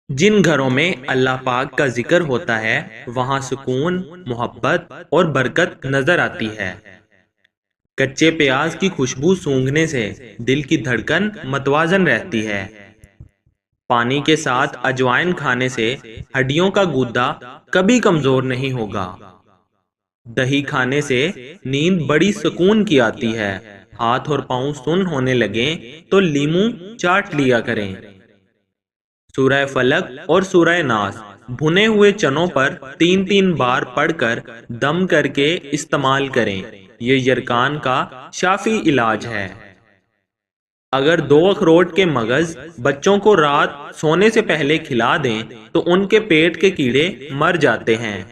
جن گھروں میں اللہ پاک کا ذکر ہوتا ہے وہاں سکون، محبت اور برکت نظر آتی ہے۔ کچے پیاز کی خوشبو سونگھنے سے دل کی دھڑکن متوازن رہتی ہے۔ پانی کے ساتھ اجوائن کھانے سے ہڈیوں کا گودا کبھی کمزور نہیں ہوگا۔ دہی کھانے سے نیند بڑی سکون کی آتی ہے۔ ہاتھ اور پاؤں سن ہونے لگیں تو لیموں چاٹ لیا کریں۔ سورہ فلق اور سورہ ناس بھنے ہوئے چنوں پر 3 بار پڑھ کر دم کر کے استعمال کریں، یہ یرکان کا شافی علاج ہے۔ اگر 2 اخروٹ کے مغز بچوں کو رات سونے سے پہلے کھلا دیں تو ان کے پیٹ کے کیڑے مر جاتے ہیں۔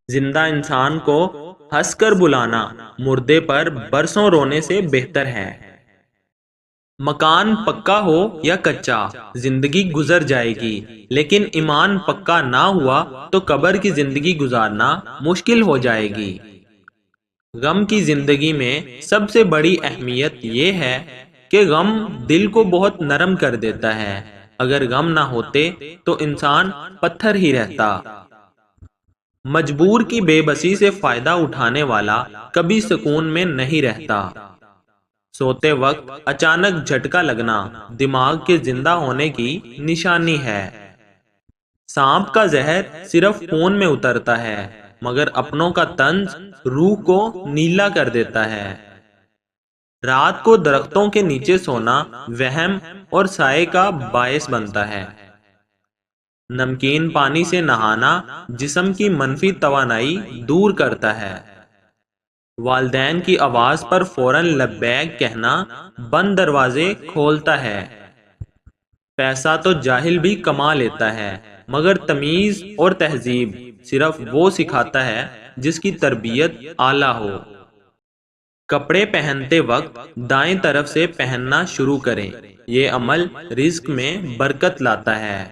زندہ انسان کو ہنس کر بلانا مردے پر برسوں رونے سے بہتر ہے۔ مکان پکا ہو یا کچا زندگی گزر جائے گی، لیکن ایمان پکا نہ ہوا تو قبر کی زندگی گزارنا مشکل ہو جائے گی۔ غم کی زندگی میں سب سے بڑی اہمیت یہ ہے کہ غم دل کو بہت نرم کر دیتا ہے۔ اگر غم نہ ہوتے تو انسان پتھر ہی رہتا۔ مجبور کی بے بسی سے فائدہ اٹھانے والا کبھی سکون میں نہیں رہتا۔ سوتے وقت اچانک جھٹکا لگنا دماغ کے زندہ ہونے کی نشانی ہے۔ سانپ کا زہر صرف خون میں اترتا ہے، مگر اپنوں کا طنز روح کو نیلا کر دیتا ہے۔ رات کو درختوں کے نیچے سونا وہم اور سائے کا باعث بنتا ہے۔ نمکین پانی سے نہانا جسم کی منفی توانائی دور کرتا ہے۔ والدین کی آواز پر فوراً لبیک کہنا بند دروازے کھولتا ہے۔ پیسہ تو جاہل بھی کما لیتا ہے، مگر تمیز اور تہذیب صرف وہ سکھاتا ہے جس کی تربیت اعلیٰ ہو۔ کپڑے پہنتے وقت دائیں طرف سے پہننا شروع کریں، یہ عمل رزق میں برکت لاتا ہے۔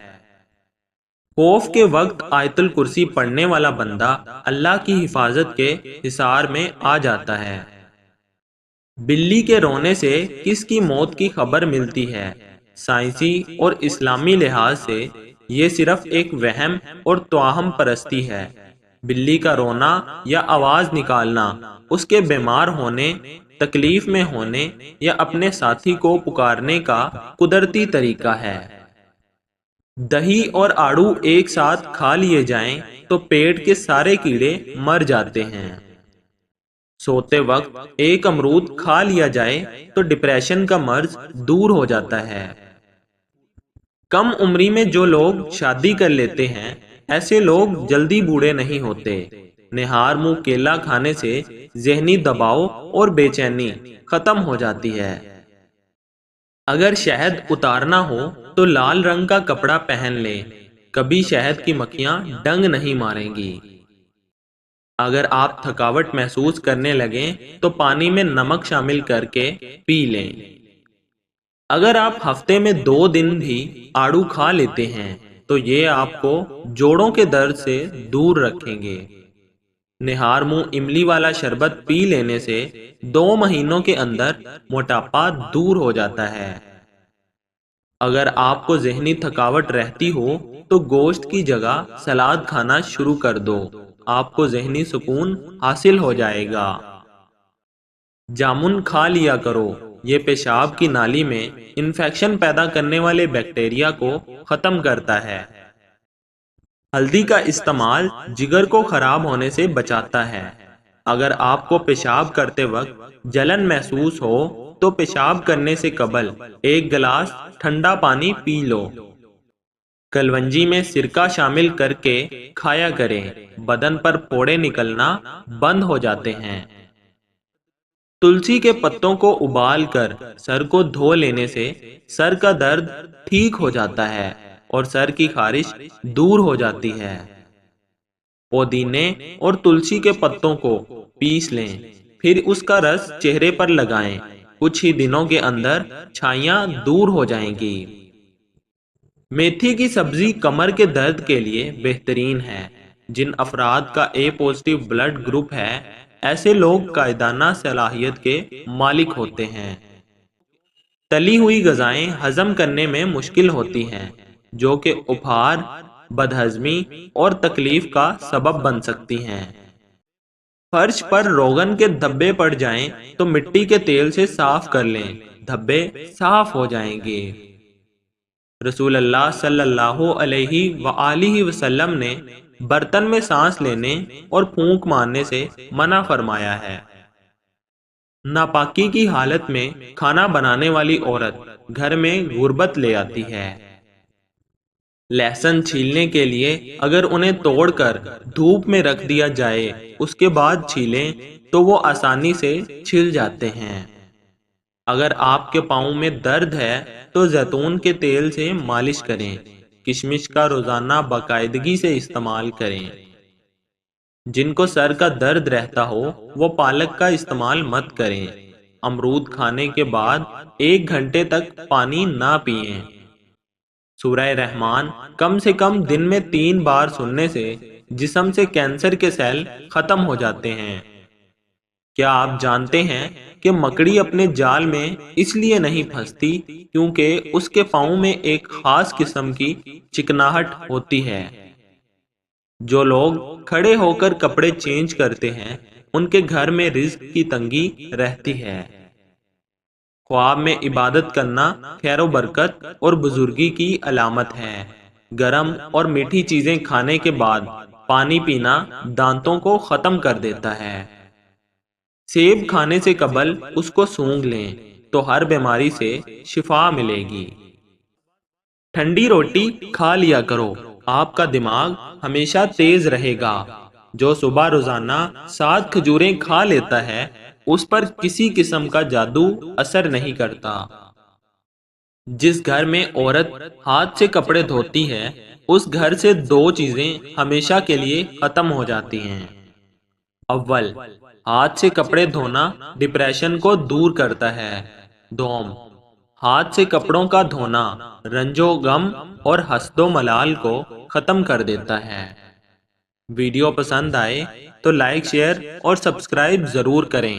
خوف کے وقت آیت الکرسی پڑھنے والا بندہ اللہ کی حفاظت کے حصار میں آ جاتا ہے۔ بلی کے رونے سے کس کی موت کی خبر ملتی ہے؟ سائنسی اور اسلامی لحاظ سے یہ صرف ایک وہم اور توہم پرستی ہے۔ بلی کا رونا یا آواز نکالنا اس کے بیمار ہونے، تکلیف میں ہونے یا اپنے ساتھی کو پکارنے کا قدرتی طریقہ ہے۔ دہی اور آڑو ایک ساتھ کھا لیے جائیں تو پیٹ کے سارے کیڑے مر جاتے ہیں۔ سوتے وقت ایک امرود کھا لیا جائے تو ڈپریشن کا مرض دور ہو جاتا ہے۔ کم عمری میں جو لوگ شادی کر لیتے ہیں ایسے لوگ جلدی بوڑھے نہیں ہوتے۔ نہار منہ کیلا کھانے سے ذہنی دباؤ اور بے چینی ختم ہو جاتی ہے۔ اگر شہد اتارنا ہو تو لال رنگ کا کپڑا پہن لیں، کبھی شہد کی مکھیاں ڈنگ نہیں ماریں گی۔ اگر آپ تھکاوٹ محسوس کرنے لگیں تو پانی میں نمک شامل کر کے پی لیں۔ اگر آپ ہفتے میں 2 دن بھی آڑو کھا لیتے ہیں تو یہ آپ کو جوڑوں کے درد سے دور رکھیں گے۔ نہار منہ املی والا شربت پی لینے سے 2 مہینوں کے اندر موٹاپا دور ہو جاتا ہے۔ اگر آپ کو ذہنی تھکاوٹ رہتی ہو تو گوشت کی جگہ سلاد کھانا شروع کر دو، آپ کو ذہنی سکون حاصل ہو جائے گا۔ جامن کھا لیا کرو، یہ پیشاب کی نالی میں انفیکشن پیدا کرنے والے بیکٹیریا کو ختم کرتا ہے۔ ہلدی کا استعمال جگر کو خراب ہونے سے بچاتا ہے۔ اگر آپ کو پیشاب کرتے وقت جلن محسوس ہو تو پیشاب کرنے سے قبل 1 گلاس ٹھنڈا پانی پی لو۔ کلونجی میں سرکہ شامل کر کے کھایا کریں، بدن پر پھوڑے نکلنا بند ہو جاتے ہیں۔ تلسی کے پتوں کو ابال کر سر کو دھو لینے سے سر کا درد ٹھیک ہو جاتا ہے اور سر کی خارش دور ہو جاتی ہے۔ پودینے اور تلسی کے پتوں کو پیس لیں، پھر اس کا رس چہرے پر لگائیں، کچھ ہی دنوں کے اندر چھائیاں دور ہو جائیں گی۔ میتھی کی سبزی کمر کے درد کے لیے بہترین ہے۔ جن افراد کا اے پازیٹیو بلڈ گروپ ہے ایسے لوگ قائدانہ صلاحیت کے مالک ہوتے ہیں۔ تلی ہوئی غذائیں ہضم کرنے میں مشکل ہوتی ہیں، جو کہ اپھار، بدہضمی اور تکلیف کا سبب بن سکتی ہیں۔ فرش پر روغن کے دھبے پڑ جائیں تو مٹی کے تیل سے صاف کر لیں، دھبے صاف ہو جائیں گے۔ رسول اللہ صلی اللہ علیہ وآلہ وسلم نے برتن میں سانس لینے اور پھونک مارنے سے منع فرمایا ہے۔ ناپاکی کی حالت میں کھانا بنانے والی عورت گھر میں غربت لے آتی ہے۔ لہسن چھیلنے کے لیے اگر انہیں توڑ کر دھوپ میں رکھ دیا جائے، اس کے بعد چھیلیں تو وہ آسانی سے چھل جاتے ہیں۔ اگر آپ کے پاؤں میں درد ہے تو زیتون کے تیل سے مالش کریں۔ کشمش کا روزانہ باقاعدگی سے استعمال کریں۔ جن کو سر کا درد رہتا ہو وہ پالک کا استعمال مت کریں۔ امرود کھانے کے بعد 1 گھنٹے تک پانی نہ پئیں۔ سورہ رحمان کم سے کم دن میں 3 بار سننے سے جسم سے کینسر کے سیل ختم ہو جاتے ہیں۔ کیا آپ جانتے ہیں کہ مکڑی اپنے جال میں اس لیے نہیں پھنستی کیونکہ اس کے پاؤں میں ایک خاص قسم کی چکناہٹ ہوتی ہے؟ جو لوگ کھڑے ہو کر کپڑے چینج کرتے ہیں ان کے گھر میں رزق کی تنگی رہتی ہے۔ خواب میں عبادت کرنا خیر و برکت اور بزرگی کی علامت ہے۔ گرم اور میٹھی چیزیں کھانے کے بعد پانی پینا دانتوں کو ختم کر دیتا ہے۔ سیب کھانے سے قبل اس کو سونگھ لیں تو ہر بیماری سے شفا ملے گی۔ ٹھنڈی روٹی کھا لیا کرو، آپ کا دماغ ہمیشہ تیز رہے گا۔ جو صبح روزانہ 7 کھجوریں کھا لیتا ہے اس پر کسی قسم کا جادو اثر نہیں کرتا۔ جس گھر میں عورت ہاتھ سے کپڑے دھوتی ہے اس گھر سے 2 چیزیں ہمیشہ کے لیے ختم ہو جاتی ہیں۔ اول، ہاتھ سے کپڑے دھونا ڈپریشن کو دور کرتا ہے۔ دوم، ہاتھ سے کپڑوں کا دھونا رنج و غم اور حسد و ملال کو ختم کر دیتا ہے۔ ویڈیو پسند آئے تو لائک، شیئر اور سبسکرائب ضرور کریں۔